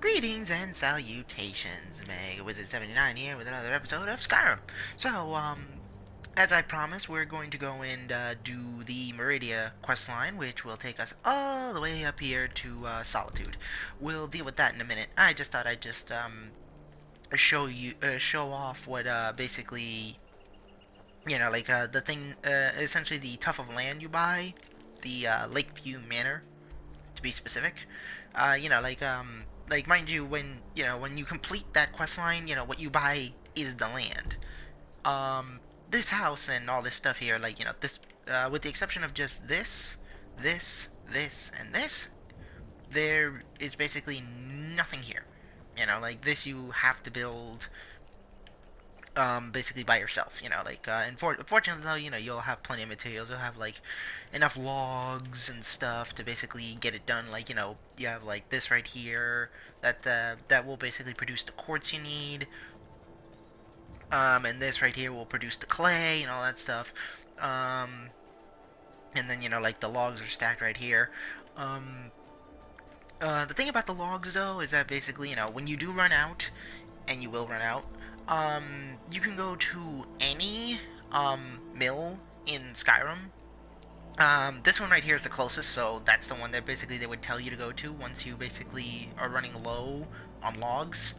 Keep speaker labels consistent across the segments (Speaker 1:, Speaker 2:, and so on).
Speaker 1: Greetings and salutations, Mega Wizard 79 here with another episode of Skyrim. So, as I promised, we're going to go and do the Meridia questline, which will take us all the way up here to Solitude. We'll deal with that in a minute. I just thought I'd just show off what basically, the thing, essentially the tuft of land you buy, the Lakeview Manor, to be specific. Mind you, when you complete that quest line, what you buy is the land. This house and all this stuff here, this, with the exception of just this, and this, there is basically nothing here. This you have to build basically by yourself, fortunately though, you'll have plenty of materials. You'll have like enough logs and stuff to basically get it done. You have like this right here that will basically produce the quartz you need, and this right here will produce the clay and all that stuff, and then like the logs are stacked right here. The thing about the logs though is that basically, when you do run out, and you will run out, you can go to any mill in Skyrim. This one right here is the closest, so that's the one that basically they would tell you to go to once you basically are running low on logs.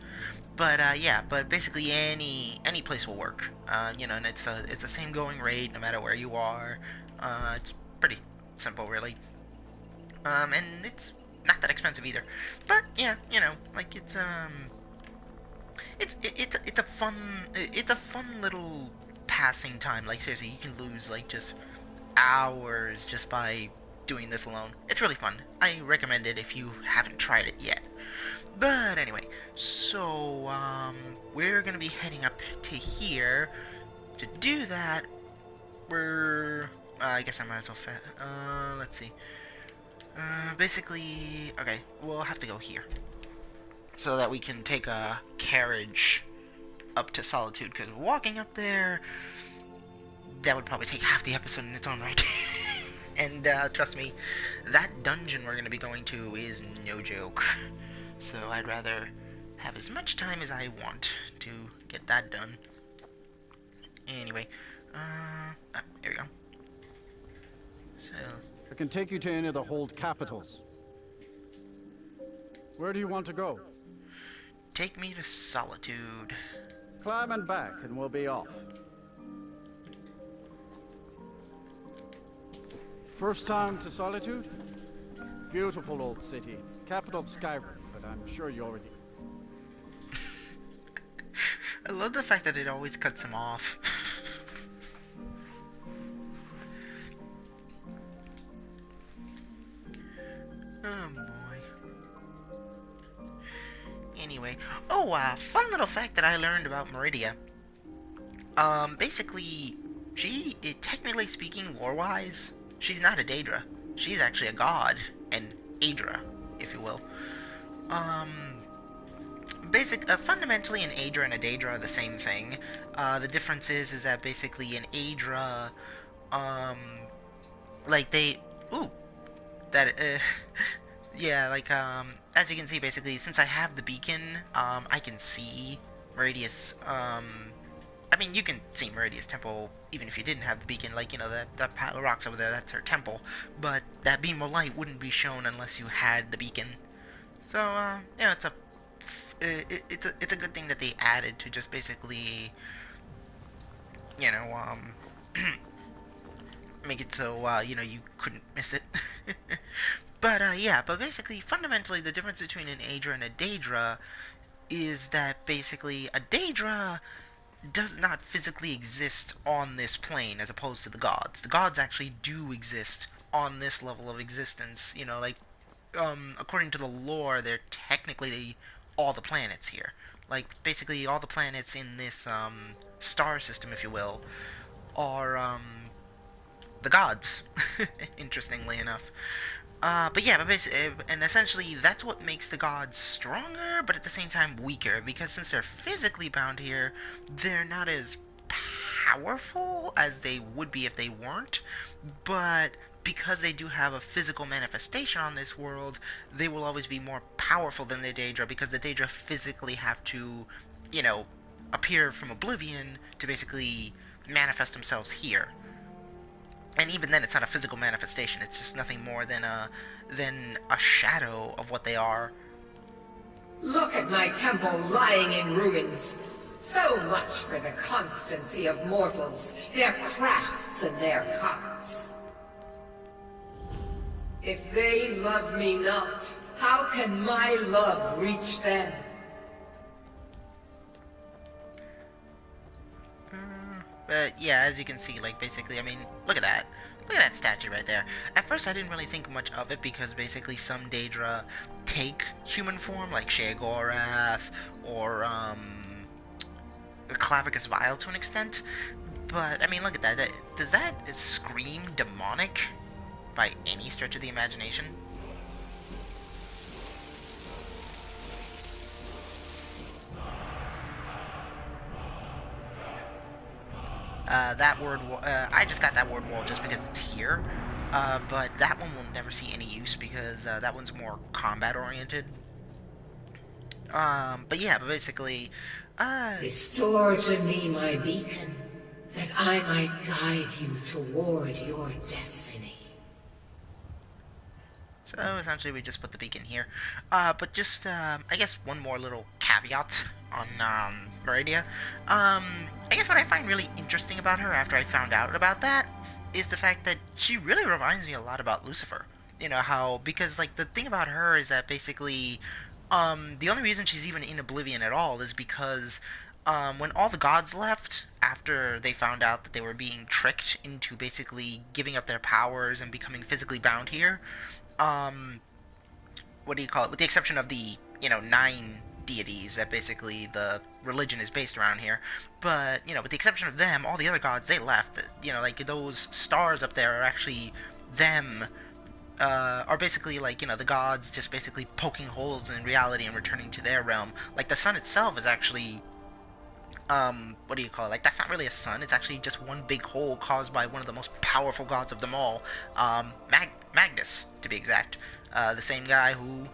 Speaker 1: But yeah, but basically any place will work. And it's the same going rate no matter where you are. It's pretty simple, really. And it's not that expensive either. But yeah, it's a fun little passing time. Like seriously, you can lose like just hours just by doing this alone. It's really fun. I recommend it if you haven't tried it yet. But anyway, so we're gonna be heading up to here. To do that, we're I guess I might as well let's see. Basically, okay, we'll have to go here so that we can take a carriage up to Solitude, because walking up there, that would probably take half the episode in its own right. And trust me, that dungeon we're going to be going to is no joke. So I'd rather have as much time as I want to get that done. Anyway, there we go. So
Speaker 2: I can take you to any of the hold capitals. Where do you want to go?
Speaker 1: take me to Solitude.
Speaker 2: Climb and back, and we'll be off. First time to Solitude? Beautiful old city. Capital of Skyrim, but I'm sure you already...
Speaker 1: I love the fact that it always cuts him off. Oh boy. Anyway, fun little fact that I learned about Meridia. Basically, technically speaking, lore-wise, she's not a Daedra. She's actually a god, an Aedra, if you will. Fundamentally, an Aedra and a Daedra are the same thing. The difference is that basically an Aedra, as you can see, basically, since I have the beacon, I can see Meridia's, I mean, you can see Meridia's temple even if you didn't have the beacon, that pile of rocks over there, that's her temple, but that beam of light wouldn't be shown unless you had the beacon. So, it's a good thing that they added to just basically, make it so, you couldn't miss it. But basically, fundamentally, the difference between an Aedra and a Daedra is that basically a Daedra does not physically exist on this plane as opposed to the gods. The gods actually do exist on this level of existence, according to the lore, they're technically all the planets here. Like, basically all the planets in this, star system, if you will, are, the gods, interestingly enough. But basically, and essentially, that's what makes the gods stronger, but at the same time weaker, because since they're physically bound here, they're not as powerful as they would be if they weren't, but because they do have a physical manifestation on this world, they will always be more powerful than the Daedra, because the Daedra physically have to, you know, appear from oblivion to basically manifest themselves here. And even then, it's not a physical manifestation. It's just nothing more than a shadow of what they are.
Speaker 3: Look at my temple lying in ruins. So much for the constancy of mortals, their crafts and their hearts. If they love me not, how can my love reach them?
Speaker 1: But yeah, as you can see, like, basically, I mean, look at that. Look at that statue right there. At first, I didn't really think much of it, because basically some Daedra take human form, like Sheogorath, or, Clavicus Vile to an extent. But, I mean, look at that. Does that scream demonic by any stretch of the imagination? That word, I just got that word wall just because it's here, but that one will never see any use, because that one's more combat oriented. But yeah, but basically,
Speaker 3: Restore to me my beacon, that I might guide you toward your destiny.
Speaker 1: So essentially we just put the beacon here. But just, I guess one more little caveat on, Meridia. I guess what I find really interesting about her after I found out about that is the fact that she really reminds me a lot about Lucifer. You know, how, because, like, the thing about her is that basically, the only reason she's even in Oblivion at all is because, when all the gods left, after they found out that they were being tricked into basically giving up their powers and becoming physically bound here, what do you call it? With the exception of the, 9 deities that basically the religion is based around here. But, with the exception of them, all the other gods, they left. Like, those stars up there are actually them, are basically, like, the gods just basically poking holes in reality and returning to their realm. Like, the sun itself is actually, what do you call it? Like, that's not really a sun. It's actually just one big hole caused by one of the most powerful gods of them all, Magnus, to be exact. The same guy who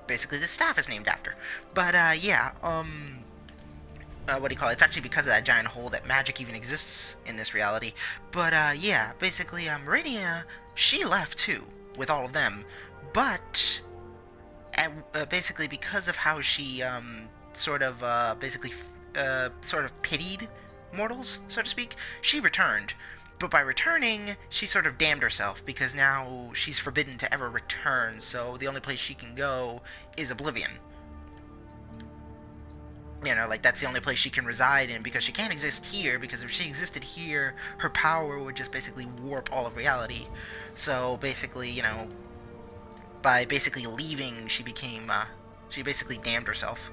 Speaker 1: basically the staff is named after. But, yeah, what do you call it? It's actually because of that giant hole that magic even exists in this reality. But, yeah, basically, Meridia, she left too, with all of them. But, basically, because of how she, sort of pitied mortals, so to speak, she returned. But by returning, she sort of damned herself, because now she's forbidden to ever return, so the only place she can go is Oblivion. Like, that's the only place she can reside in, because she can't exist here, because if she existed here, her power would just basically warp all of reality. So, basically, by basically leaving, she basically damned herself.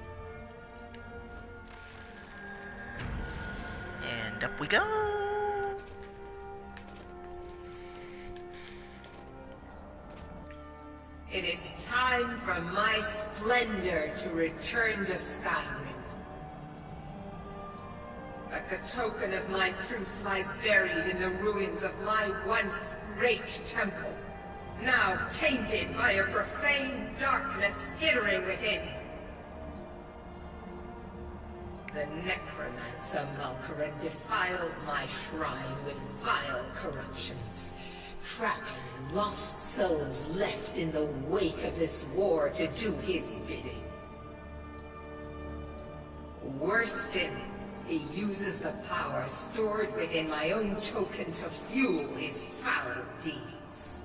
Speaker 1: And up we go!
Speaker 3: It is time for my splendor to return to Skyrim. But the token of my truth lies buried in the ruins of my once great temple, now tainted by a profane darkness skittering within. The necromancer Malkaran defiles my shrine with vile corruptions, trapping lost souls left in the wake of this war to do his bidding. Worse still, he uses the power stored within my own token to fuel his foul deeds.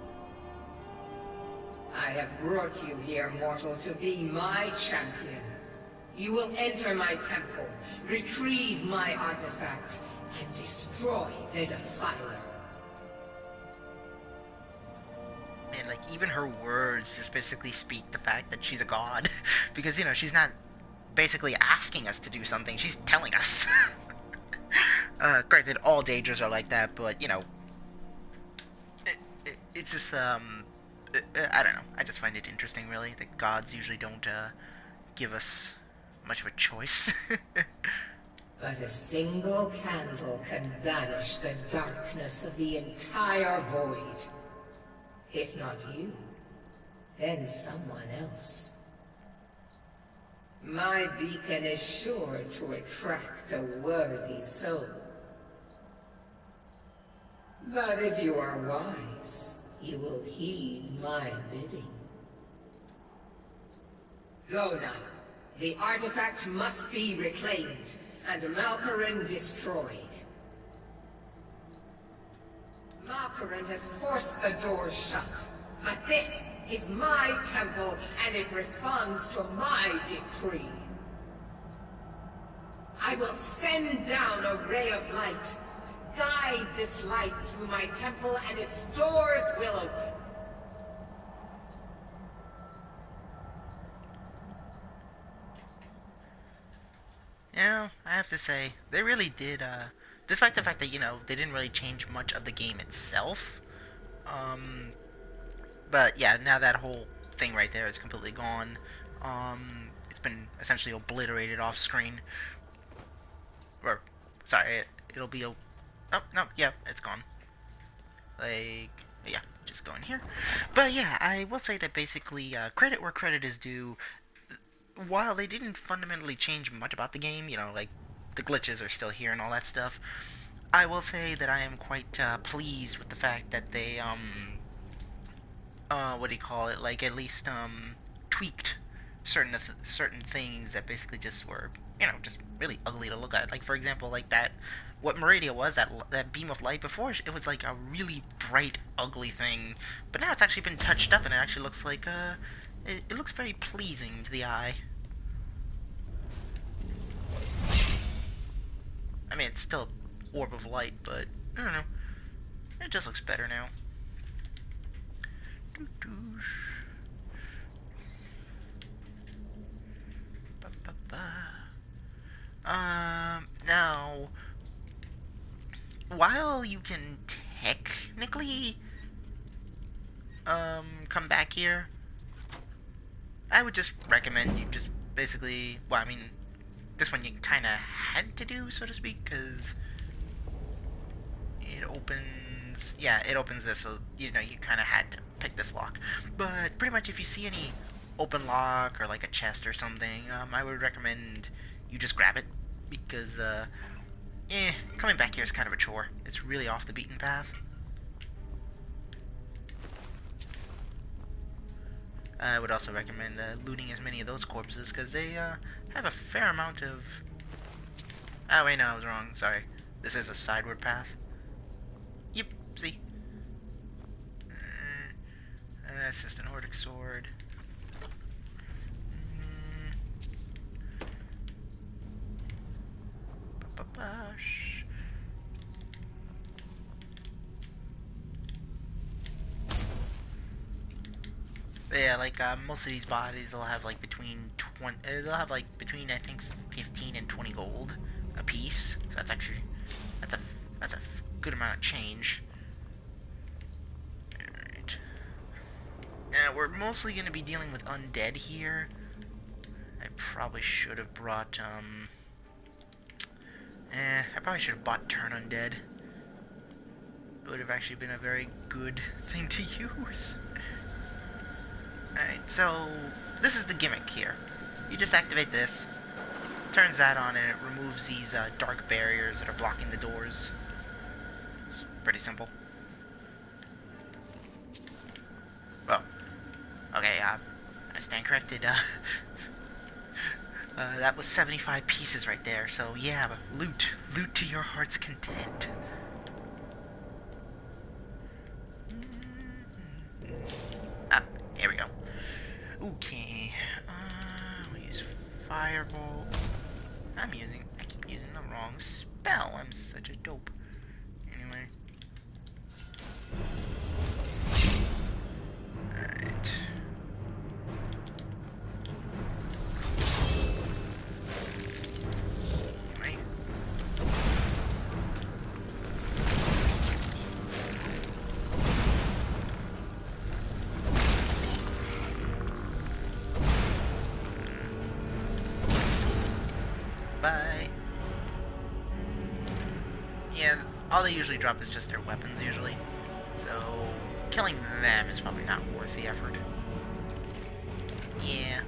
Speaker 3: I have brought you here, mortal, to be my champion. You will enter my temple, retrieve my artifact, and destroy the Defiler.
Speaker 1: Man, like, even her words just basically speak the fact that she's a god. Because, she's not basically asking us to do something, she's telling us. Granted, all Daedras are like that, but, it's just, I don't know. I just find it interesting, really, that gods usually don't, give us much of a choice.
Speaker 3: But a single candle can banish the darkness of the entire void. If not you, then someone else. My beacon is sure to attract a worthy soul. But if you are wise, you will heed my bidding. Go now. The artifact must be reclaimed, and Malkorin destroyed. Malkorin has forced the doors shut, but this is my temple, and it responds to my decree. I will send down a ray of light. Guide this light through my temple, and its doors will open.
Speaker 1: You know, I have to say, they really did, despite the fact that, you know, they didn't really change much of the game itself, but yeah, now that whole thing right there is completely gone. It's been essentially obliterated off screen. Or, sorry, it'll be oh, no, yeah, it's gone. Like, yeah, just go in here. But yeah, I will say that basically, credit where credit is due. While they didn't fundamentally change much about the game, you know, like, the glitches are still here and all that stuff, I will say that I am quite pleased with the fact that they, what do you call it, like, at least, tweaked certain things that basically just were, you know, just really ugly to look at. Like, for example, like that, what Meridia was, that beam of light before, it was like a really bright, ugly thing, but now it's actually been touched up and it actually looks like, it looks very pleasing to the eye. I mean, it's still an orb of light, but, I don't know, it just looks better now. Now, while you can technically, come back here, I would just recommend you just basically, well, I mean, this one you kind of had to do, so to speak, because it opens, yeah, it opens this, so, you know, you kind of had to pick this lock. But pretty much if you see any open lock or like a chest or something, I would recommend you just grab it, because, coming back here is kind of a chore. It's really off the beaten path. I would also recommend looting as many of those corpses, because they have a fair amount of... Oh, wait, no, I was wrong. Sorry. This is a sideward path. Yep, see? That's just an Ordic sword. Ba-ba-bash. But yeah, like, most of these bodies will have, like, between 20, they'll have, like, between, I think, 15 and 20 gold a piece. So that's actually, that's a good amount of change. Alright. Now, we're mostly going to be dealing with undead here. I probably should have brought, I probably should have bought Turn Undead. It would have actually been a very good thing to use. Alright, so this is the gimmick here. You just activate this, turns that on, and it removes these dark barriers that are blocking the doors. It's pretty simple. Well, okay, I stand corrected. That was 75 pieces right there, so yeah, but loot to your heart's content. Here we go. Okay, we'll use Firebolt. I keep using the wrong spell. I'm such a dope. Anyway. Alright. Right. Bye. Yeah, all they usually drop is just their weapons, usually. So, killing them is probably not worth the effort. Yeah.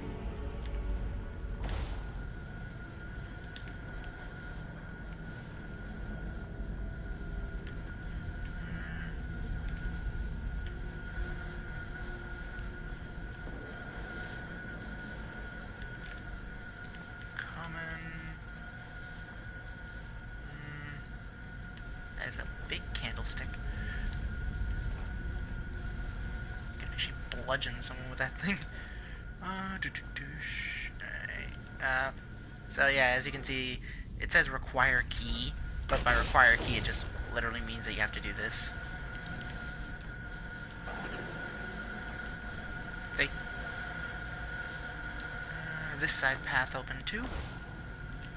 Speaker 1: As a big candlestick. Can actually bludgeon someone with that thing. Alright. So yeah, as you can see, it says require key, but by require key, it just literally means that you have to do this. See? This side path open too.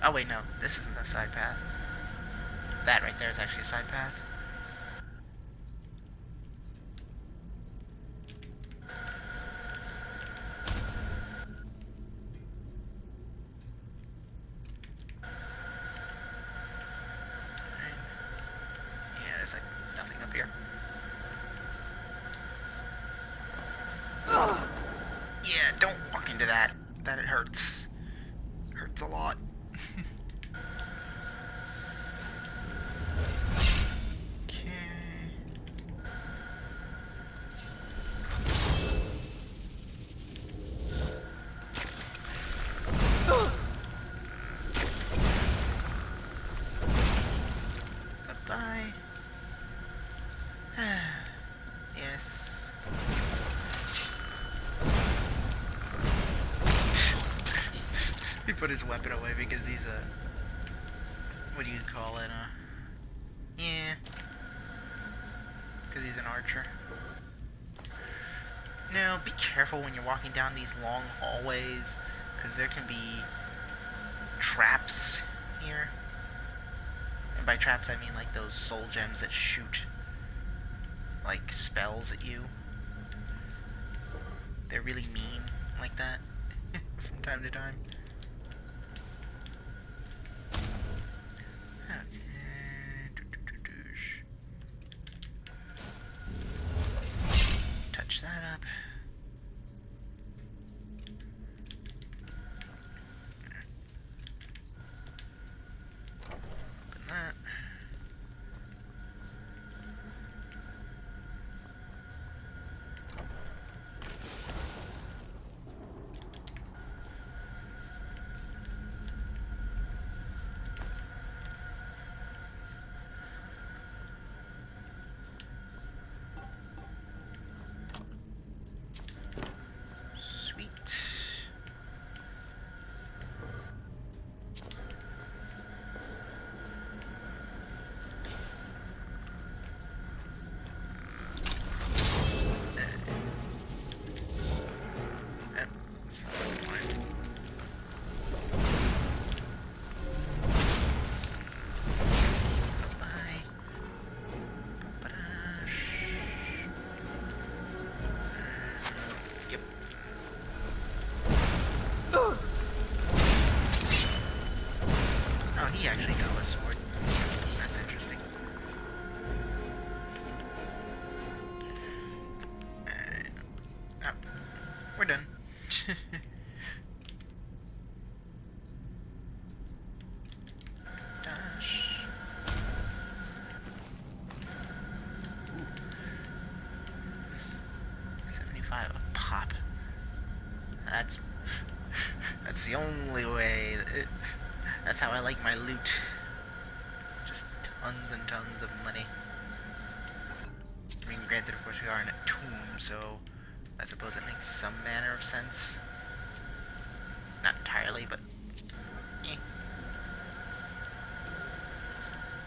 Speaker 1: Oh wait, no, this isn't a side path. That right there is actually a side path. Yeah, there's like nothing up here. Yeah, don't walk into that. That it hurts. Hurts a lot. Bye. Yes. He put his weapon away because he's a... What do you call it? Yeah. Because he's an archer. Now, be careful when you're walking down these long hallways, because there can be traps here. And by traps, I mean like those soul gems that shoot like spells at you. They're really mean like that from time to time. Okay. Touch that up. Open that. He actually got a sword. That's interesting. Oh, we're done. Dash. Ooh. 75 a pop. That's the only way. That's how I like my loot. Just tons and tons of money. I mean, granted, of course, we are in a tomb, so I suppose it makes some manner of sense. Not entirely, but eh.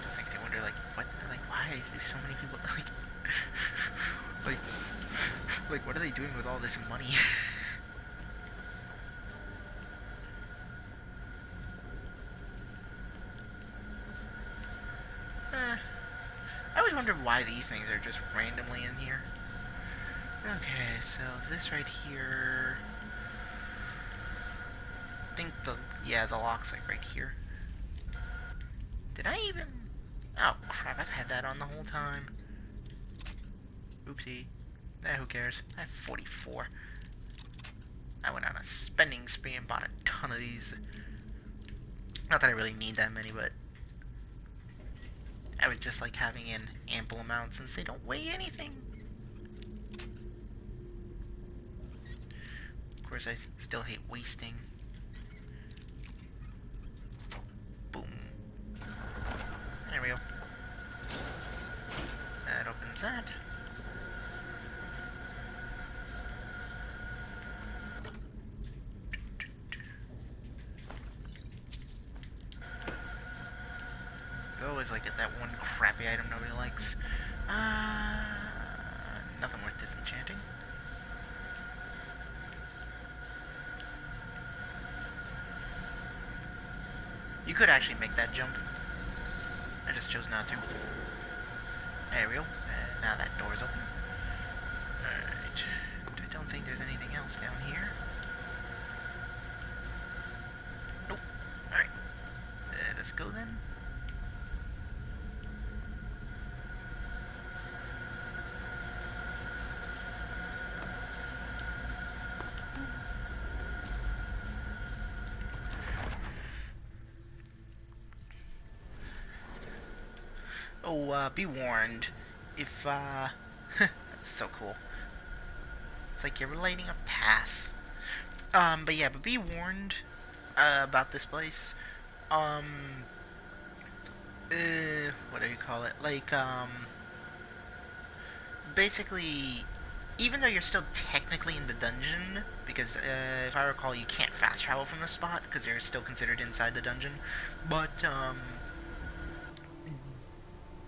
Speaker 1: Just makes me wonder, like, why do so many people, like, what are they doing with all this money? I always wonder why these things are just randomly in here. Okay, so this right here... I think the lock's like right here. Did I even Oh, crap, I've had that on the whole time. Oopsie. Who cares? I have 44. I went on a spending spree and bought a ton of these. Not that I really need that many, but I would just like having an ample amount since they don't weigh anything. Of course, I still hate wasting. Boom. There we go. That opens that. I always like that one crappy item nobody likes. Nothing worth disenchanting. You could actually make that jump. I just chose not to. There we go. And now that door's open. Alright. I don't think there's anything else down here. Nope. Alright. Let's go then. Oh, be warned. If, that's so cool. It's like you're lighting a path. But yeah, but be warned, about this place. What do you call it? Like, basically, even though you're still technically in the dungeon, because, if I recall, you can't fast travel from the spot, because you're still considered inside the dungeon, but,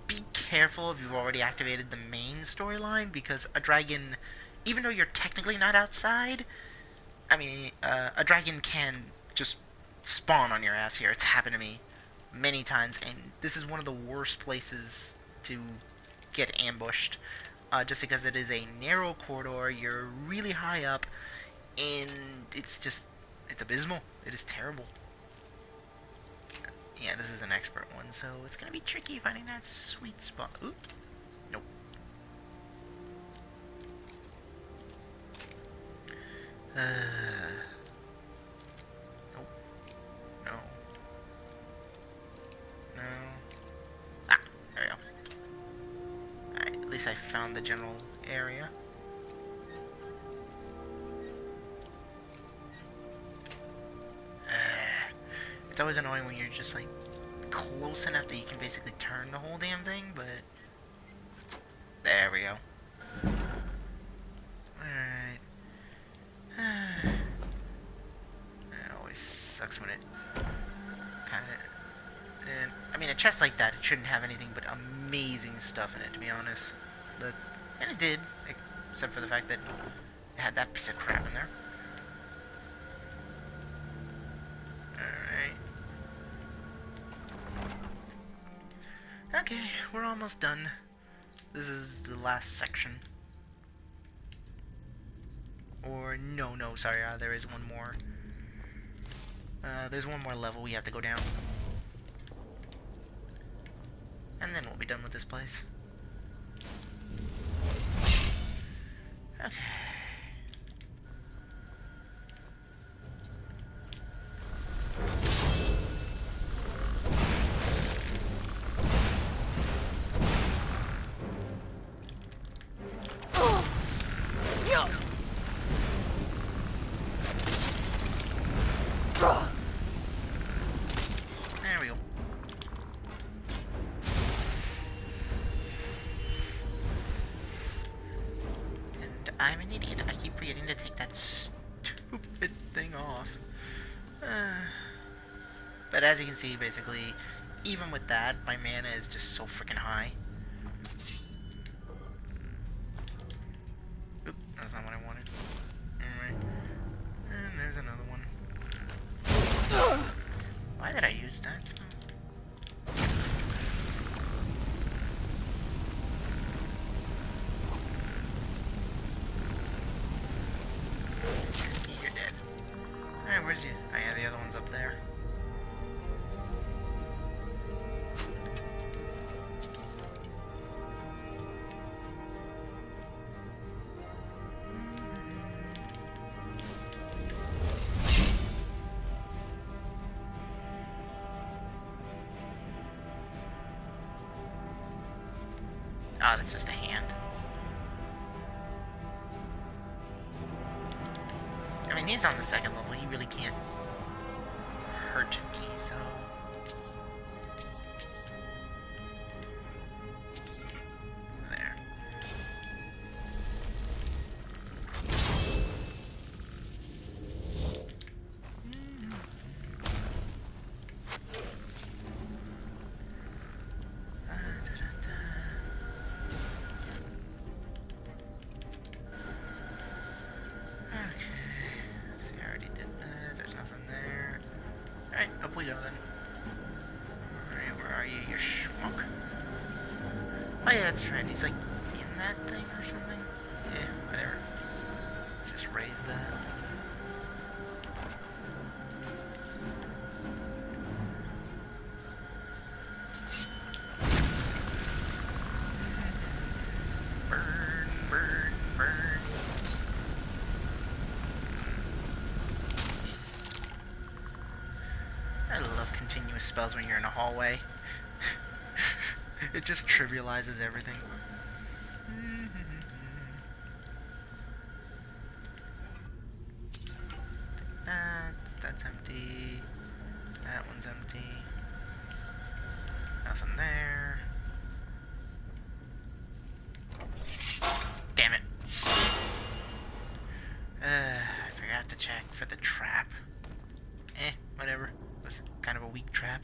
Speaker 1: be careful if you've already activated the main storyline, because a dragon, even though you're technically not outside, I mean, a dragon can just spawn on your ass here. It's happened to me many times, and this is one of the worst places to get ambushed, just because it is a narrow corridor, you're really high up, and it's abysmal. It is terrible. Yeah, this is an expert one, so it's gonna be tricky finding that sweet spot. Ooh. Nope. Nope. No. No. Ah, there we go. Alright, at least I found the general area. It's always annoying when you're just like close enough that you can basically turn the whole damn thing, but there we go. Alright. It always sucks when it kinda, and I mean, a chest like that, it shouldn't have anything but amazing stuff in it, to be honest. But, and it did, except for the fact that it had that piece of crap in there. Okay, we're almost done. This is the last section. Or, no, sorry, there is one more. There's one more level we have to go down. And then we'll be done with this place. Okay. There we go. And I'm an idiot. I keep forgetting to take that stupid thing off. But as you can see, basically, even with that, my mana is just so freaking high. Oop, that's not what I wanted. Alright. And there's another one. Why did I use that spell? You're dead. Alright, where's you? Oh yeah, the other one's up there. Oh, that's just a hand. I mean, he's on the second level. He really can't hurt me, so... There. Up we go then. Alright, where are you, you schmuck? Oh yeah, that's right, he's like in that thing or something? Yeah, whatever. Let's just raise that. Burn, burn, burn. I love continuous spells when you're in a hallway. It just trivializes everything. That's empty. That one's empty. Nothing there. Damn it. I forgot to check for the trap. Whatever. It was kind of a weak trap.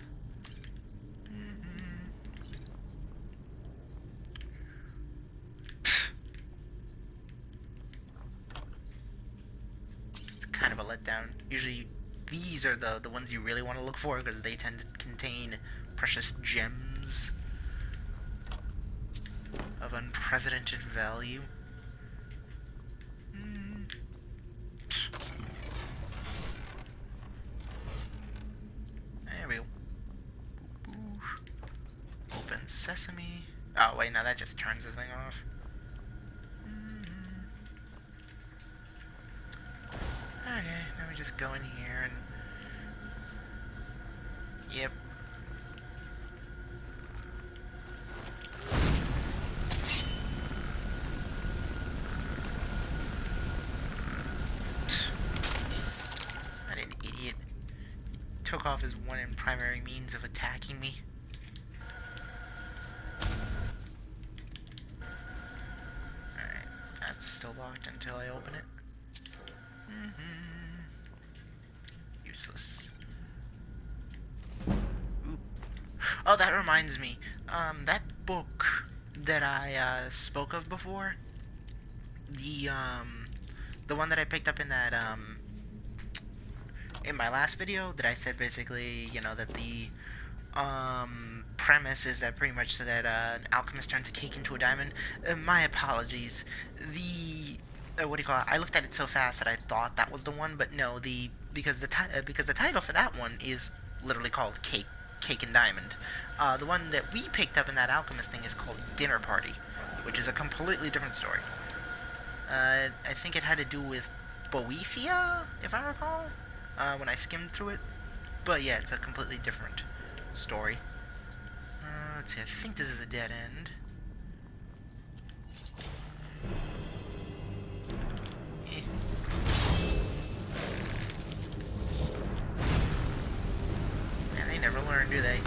Speaker 1: It's kind of a letdown. Usually these are the ones you really want to look for because they tend to contain precious gems of unprecedented value. There we go. Open sesame. Oh wait, no, that just turns the thing off. Okay, now we just go in here and... Yep. What an idiot. Took off his one and primary means of attacking me. Alright, that's still locked until I open it. Useless. Oop. Oh, that reminds me. That book that I spoke of before, the one that I picked up in that in my last video, that I said basically, you know, that the premise is that pretty much so that an alchemist turns a cake into a diamond. My apologies. The what do you call it? I looked at it so fast that I thought that was the one, but no. Because the title for that one is literally called Cake and Diamond. The one that we picked up in that alchemist thing is called Dinner Party, which is a completely different story. I think it had to do with Boethia, if I recall, when I skimmed through it. But yeah, it's a completely different story. Let's see, I think this is a dead end. Man, they never learn, do they?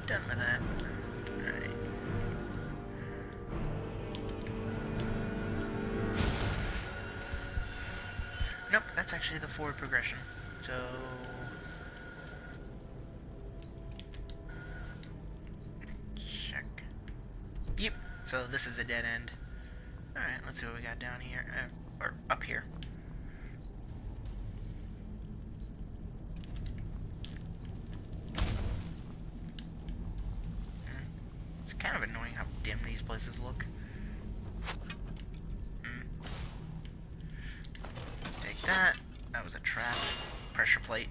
Speaker 1: Done with that. Alright. Nope, that's actually the forward progression. So... check. Yep, so this is a dead end. Alright, let's see what we got down here. Or up here. It's kind of annoying how dim these places look. Take that. That was a trap. Pressure plate.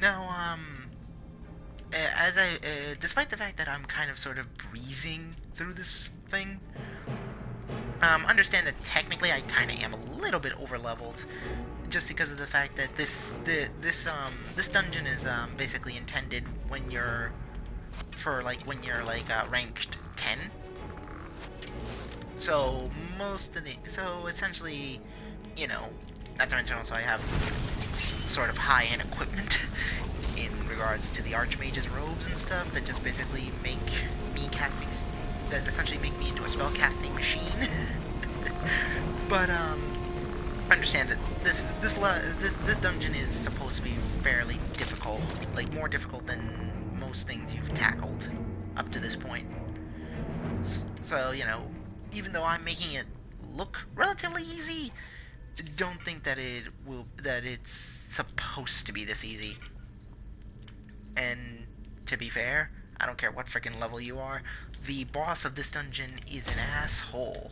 Speaker 1: Now, as I, despite the fact that I'm kind of sort of breezing through this thing, understand that technically I kind of am a little bit over leveled, just because of the fact that this dungeon is basically intended when you're ranked 10. So so essentially, you know, not to mention also I have sort of high-end equipment in regards to the Archmage's robes and stuff that just basically make me that essentially make me into a spellcasting machine. But understand that this dungeon is supposed to be fairly difficult, like more difficult than most things you've tackled up to this point. So, you know, even though I'm making it look relatively easy, don't think that it's supposed to be this easy. And to be fair, I don't care what freaking level you are, the boss of this dungeon is an asshole.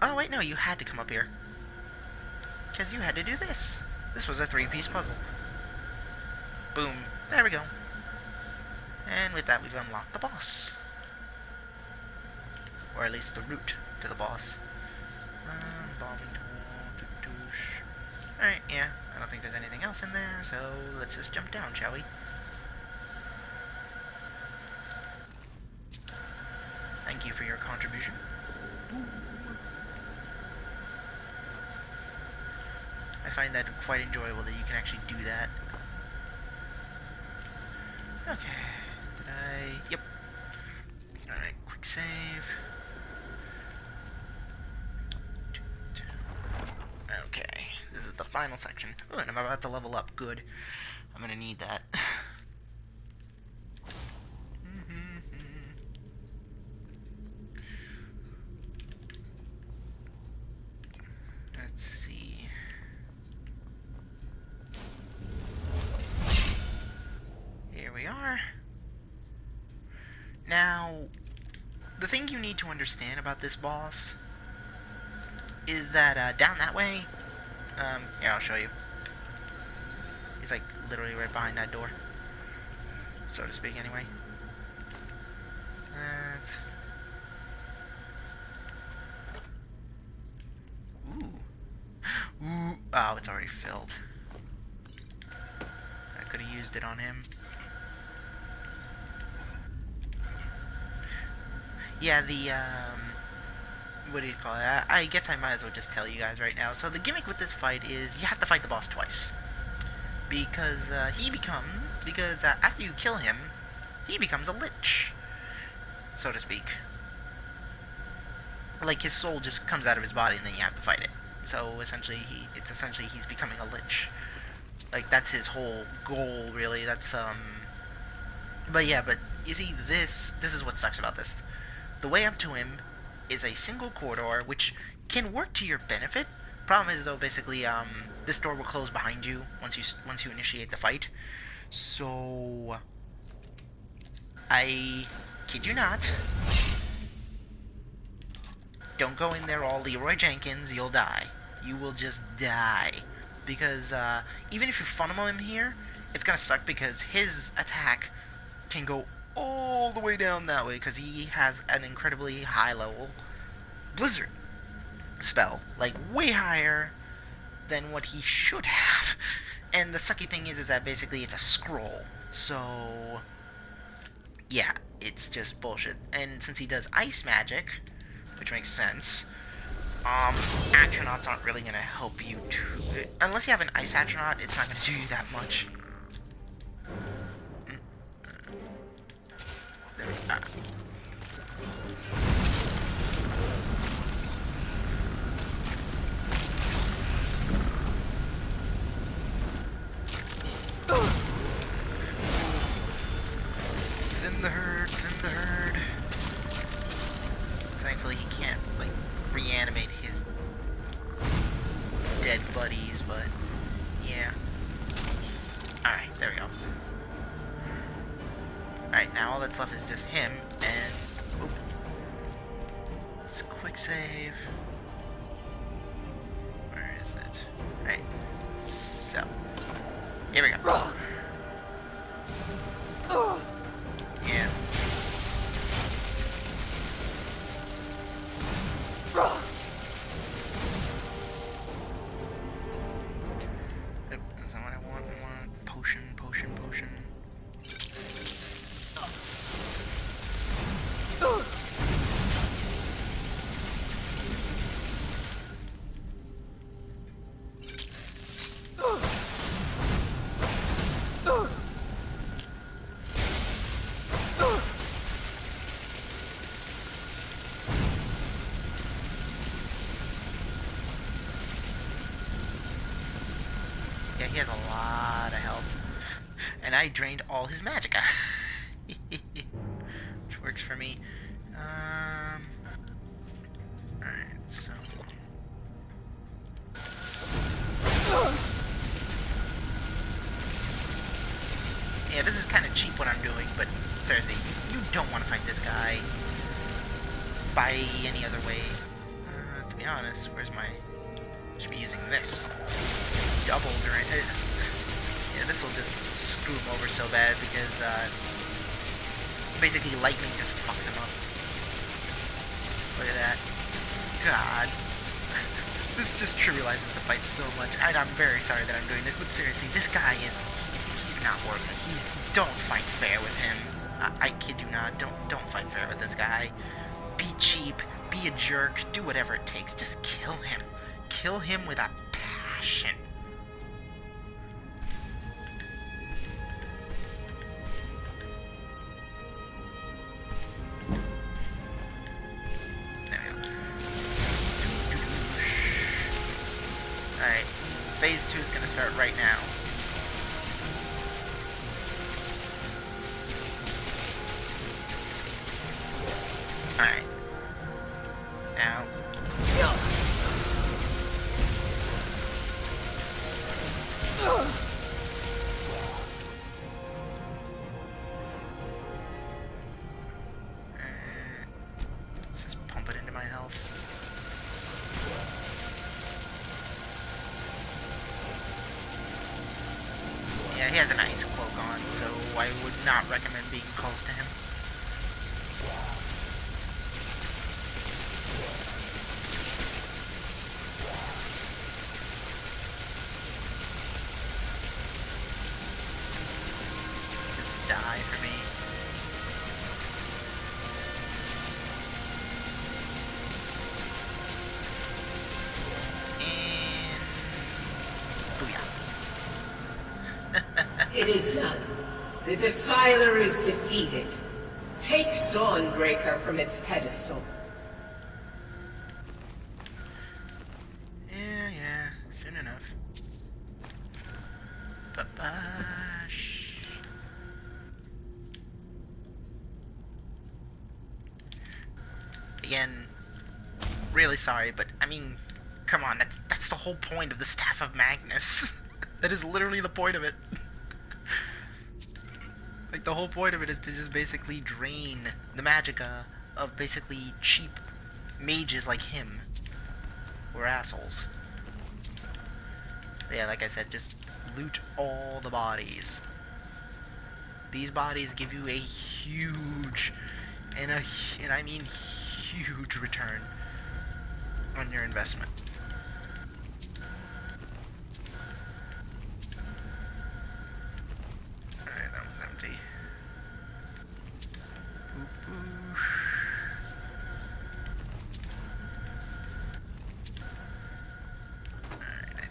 Speaker 1: Oh wait, no, you had to come up here. Because you had to do this. This was a 3-piece puzzle. Boom. There we go. And with that, we've unlocked the boss. Or at least the route to the boss. Alright, yeah. I don't think there's anything else in there, so let's just jump down, shall we? Thank you for your contribution. I find that quite enjoyable that you can actually do that. Okay. Yep. Alright, quick save. Okay, this is the final section. Oh, and I'm about to level up. Good. I'm gonna need that. Let's see. Here we are. Now, the thing you need to understand about this boss is that down that way, here, I'll show you. He's like literally right behind that door, so to speak, anyway. Ooh, oh, it's already filled. I could have used it on him. Yeah, what do you call it? I guess I might as well just tell you guys right now. So the gimmick with this fight is you have to fight the boss twice. Because after you kill him, he becomes a lich, so to speak. Like, his soul just comes out of his body and then you have to fight it. So essentially he's becoming a lich. Like, that's his whole goal, really. That's but yeah, but you see, this is what sucks about this. The way up to him is a single corridor, which can work to your benefit. Problem is, though, basically, this door will close behind you once you initiate the fight. So, I kid you not, don't go in there all Leroy Jenkins. You'll die. You will just die, because even if you funnel him here, it's gonna suck because his attack can go all the way down that way because he has an incredibly high level blizzard spell, like way higher than what he should have. And the sucky thing is that basically it's a scroll, so yeah, it's just bullshit. And since he does ice magic, which makes sense, astronauts aren't really gonna help you unless you have an ice astronaut. It's not gonna do you that much. There we go. Thin the herd. Thankfully he can't, like, reanimate his dead buddies, but yeah. Alright, there we go. Alright, now all that's left is just him, and oop. Let's quick save. Where is it? Alright, so here we go. Yeah, he has a lot of health. And I drained all his magicka. Which works for me. Alright, so... Yeah, this is kind of cheap what I'm doing, but seriously, you don't want to fight this guy by any other way. To be honest, where's my... I should be using this. Double during... yeah, this will just screw him over so bad because, basically lightning just fucks him up. Look at that. God. This just trivializes the fight so much. And I'm very sorry that I'm doing this, but seriously, this guy is... He's not worth it. Don't fight fair with him. I kid you not. Don't fight fair with this guy. Be cheap. Be a jerk. Do whatever it takes. Just kill him. Kill him with a passion. There we go. Alright. Phase 2 is going to start right now. Alright. Now. Let's just pump it into my health. Yeah, he has an ice cloak on, so I would not recommend being close to him. Die for me. And... booyah.
Speaker 3: It is done. The Defiler is defeated. Take Dawnbreaker from its pedestal.
Speaker 1: Yeah, soon enough. Ba-bash. Again, really sorry, but I mean, come on, that's the whole point of the Staff of Magnus. That is literally the point of it. Like, the whole point of it is to just basically drain the magicka of basically cheap mages like him. We're assholes. But yeah, like I said, just loot all the bodies. These bodies give you a huge, and I mean huge return on your investment. Alright, that one's empty. Alright, I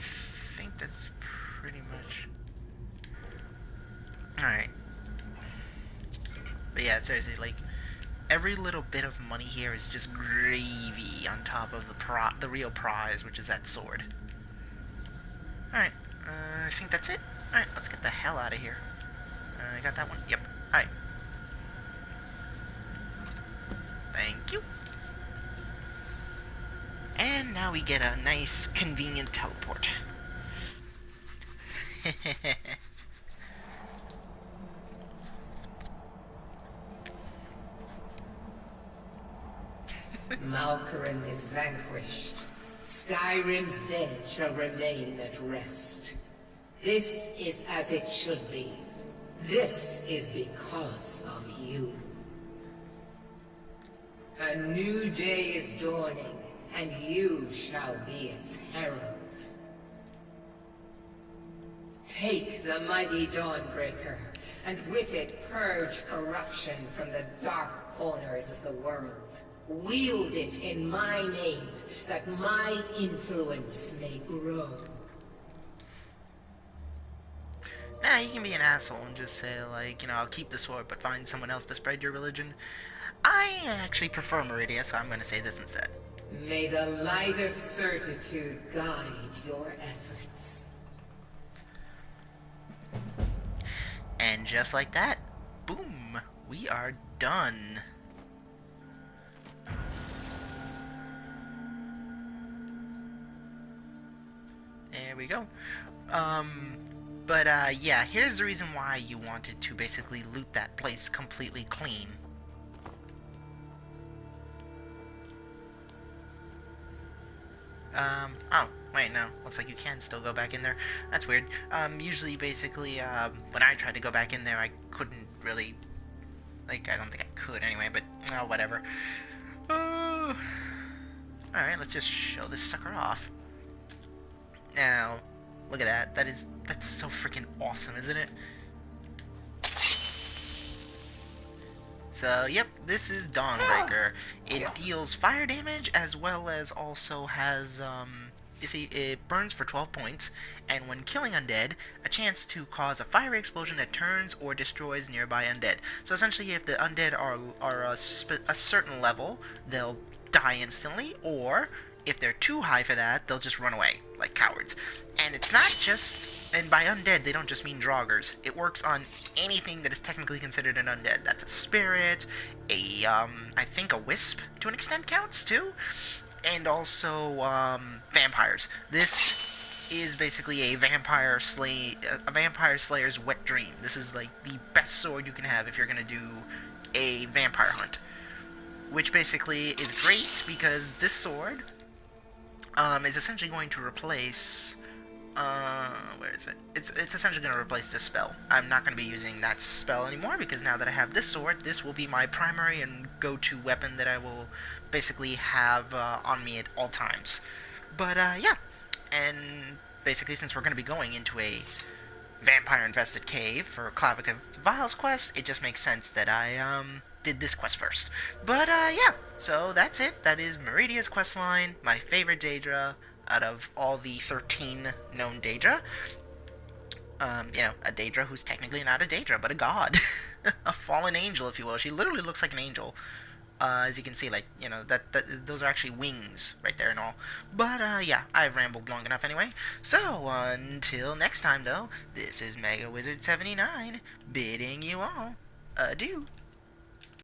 Speaker 1: think that's pretty much... Alright. But yeah, seriously, like, every little bit of money here is just gravy on top of the real prize, which is that sword. Alright, I think that's it. Alright, let's get the hell out of here. I got that one? Yep. Alright. Thank you. And now we get a nice, convenient teleport.
Speaker 3: Malkaran is vanquished. Skyrim's dead shall remain at rest. This is as it should be. This is because of you. A new day is dawning, and you shall be its herald. Take the mighty Dawnbreaker, and with it purge corruption from the dark corners of the world. Wield it in my name, that my influence may grow.
Speaker 1: Nah, you can be an asshole and just say, like, you know, I'll keep the sword, but find someone else to spread your religion. I actually prefer Meridia, so I'm gonna say this instead.
Speaker 3: May the light of certitude guide your efforts.
Speaker 1: And just like that, boom, we are done. There we go. Yeah, here's the reason why you wanted to basically loot that place completely clean. Oh, wait, no. Looks like you can still go back in there. That's weird. Usually, basically, when I tried to go back in there, I couldn't really... Like, I don't think I could anyway, but, whatever. Alright, let's just show this sucker off. Now, look at that. That's so freaking awesome, isn't it? So, yep, this is Dawnbreaker. It deals fire damage as well as also has, you see, it burns for 12 points, and when killing undead, a chance to cause a fiery explosion that turns or destroys nearby undead. So essentially, if the undead are a certain level, they'll die instantly, or if they're too high for that, they'll just run away, like cowards. And it's not just, and by undead, they don't just mean draugrs. It works on anything that is technically considered an undead. That's a spirit, I think a wisp, to an extent, counts, too. And also, vampires. This is basically a vampire slayer's wet dream. This is, like, the best sword you can have if you're gonna do a vampire hunt. Which basically is great, because this sword is essentially going to replace, where is it? It's essentially going to replace this spell. I'm not going to be using that spell anymore, because now that I have this sword, this will be my primary and go-to weapon that I will basically have on me at all times. But, yeah. And basically, since we're going to be going into a vampire-infested cave for Clavica Vile's quest, it just makes sense that I, did this quest first. But, yeah, so that's it. That is Meridia's questline, my favorite Daedra out of all the 13 known Daedra. You know, a Daedra who's technically not a Daedra, but a god. A fallen angel, if you will. She literally looks like an angel. As you can see, like, you know, those are actually wings right there and all. But, yeah, I've rambled long enough anyway. So, until next time, though, this is Mega Wizard 79 bidding you all adieu.